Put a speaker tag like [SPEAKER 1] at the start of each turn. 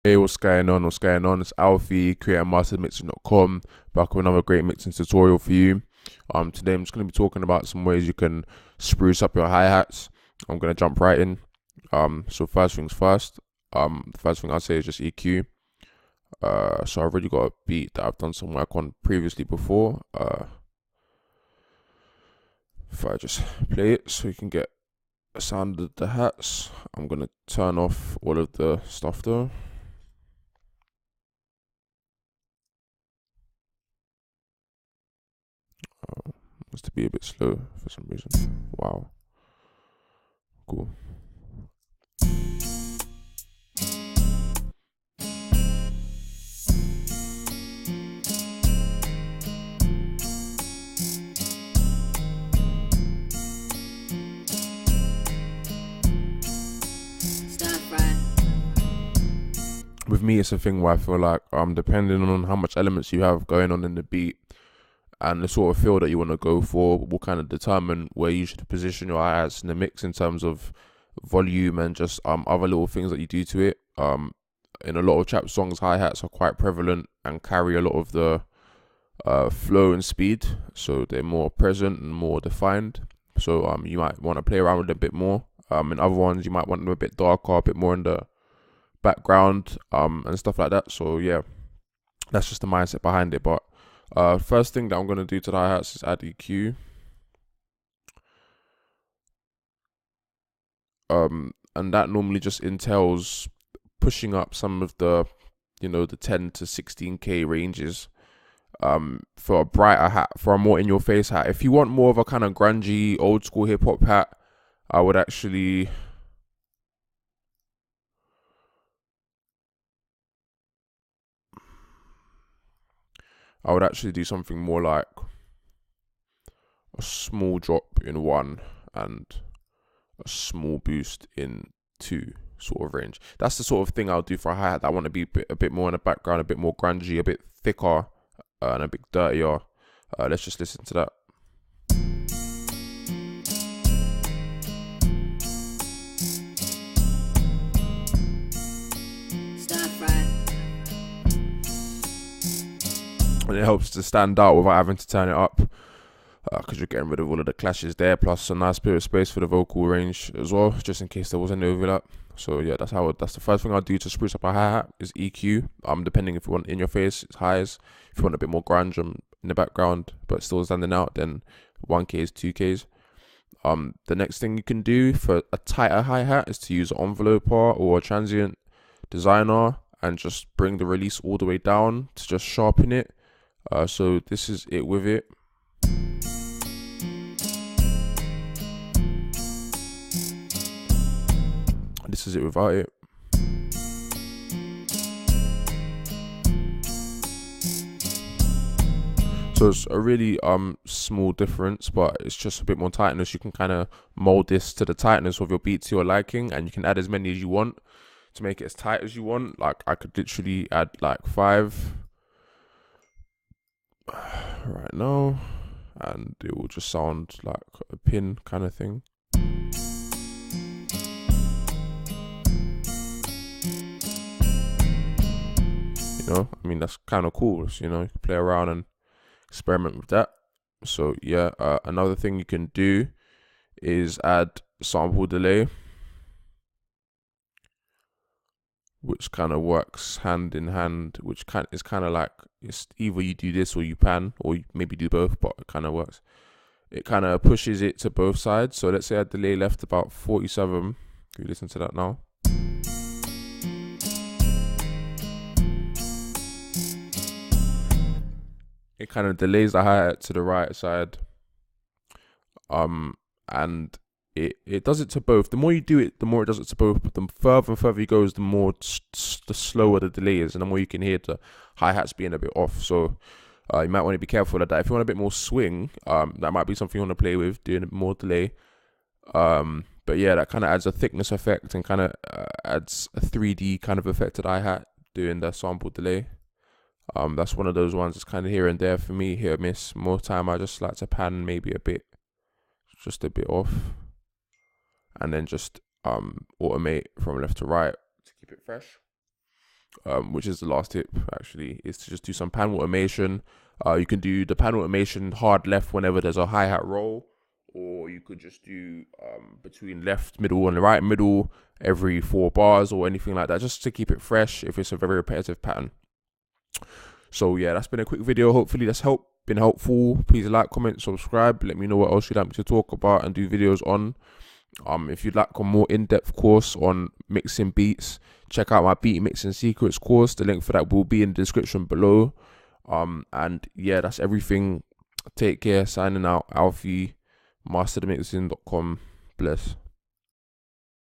[SPEAKER 1] Hey, what's going on? What's going on? It's Alfie, creator mastermixing.com, back with another great mixing tutorial for you. Today I'm just going to be talking about some ways you can spruce up your hi-hats. I'm going to jump right in. So first things first, the first thing I'll say is just EQ. So I've already got a beat that I've done some work on previously before. If I just play it so you can get a sound of the hats, I'm going to turn off all of the stuff though. Wants to be a bit slow for some reason. Wow. Cool. With me, it's a thing where I feel like depending on how much elements you have going on in the beat and the sort of feel that you want to go for will kind of determine where you should position your hi-hats in the mix in terms of volume and just other little things that you do to it. In a lot of trap songs, hi-hats are quite prevalent and carry a lot of the flow and speed, so they're more present and more defined. So you might want to play around with them a bit more. In other ones, you might want them a bit darker, a bit more in the background, and stuff like that. So yeah, that's just the mindset behind it. But first thing that I'm gonna do to the hi-hats is add EQ. And that normally just entails pushing up some of the, the 10 to 16k ranges. For a brighter hat, for a more in-your-face hat. If you want more of a kind of grungy, old-school hip-hop hat, I would actually do something more like a small drop in 1 and a small boost in 2 sort of range. That's the sort of thing I'll do for a hi-hat that I want to be a bit more in the background, a bit more grungy, a bit thicker, and a bit dirtier. Let's just listen to that. And it helps to stand out without having to turn it up, because you're getting rid of all of the clashes there, plus a nice bit of space for the vocal range as well, just in case there was any overlap. So yeah, that's the first thing I'll do to spruce up a hi-hat is EQ. Depending if you want in your face, it's highs. If you want a bit more grunge in the background but still standing out, then 1Ks, 2Ks. The next thing you can do for a tighter hi-hat is to use an enveloper or a transient designer and just bring the release all the way down to just sharpen it. So this is it with it. This is it without it. So it's a really small difference, but it's just a bit more tightness. You can kind of mold this to the tightness of your beat to your liking, and you can add as many as you want to make it as tight as you want. Like I could literally add like 5 right now, and it will just sound like a pin kind of thing. I mean, that's kind of cool. You can play around and experiment with that. So yeah, another thing you can do is add sample delay, which kind of works hand in hand, which is kind of like, it's either you do this or you pan, or you maybe do both, but it kind of works. It kind of pushes it to both sides. So let's say I delay left about 47. Can you listen to that now? It kind of delays the hi-hat to the right side, and it does it to both. The more you do it, the more it does it to both. But the further and further you go, the more the slower the delay is, and the more you can hear the hi-hats being a bit off. So you might want to be careful of that. If you want a bit more swing, that might be something you want to play with, doing a bit more delay. But yeah, that kind of adds a thickness effect and kind of adds a 3D kind of effect to the hi-hat, doing the sample delay. That's one of those ones that's kind of here and there for me, hit or miss. More time I just like to pan maybe just a bit off, and then just automate from left to right to keep it fresh. which is the last tip actually, is to just do some pan automation. You can do the pan automation hard left whenever there's a hi-hat roll, or you could just do between left middle and right middle every 4 bars or anything like that, just to keep it fresh if it's a very repetitive pattern. So yeah, that's been a quick video. Hopefully that's been helpful. Please like, comment, subscribe. Let me know what else you'd like me to talk about and do videos on. If you'd like a more in-depth course on mixing beats, check out my beat mixing secrets course. The link for that will be in the description below. And yeah, that's everything. Take care. Signing out. Alfie, masterthemixing.com. Bless.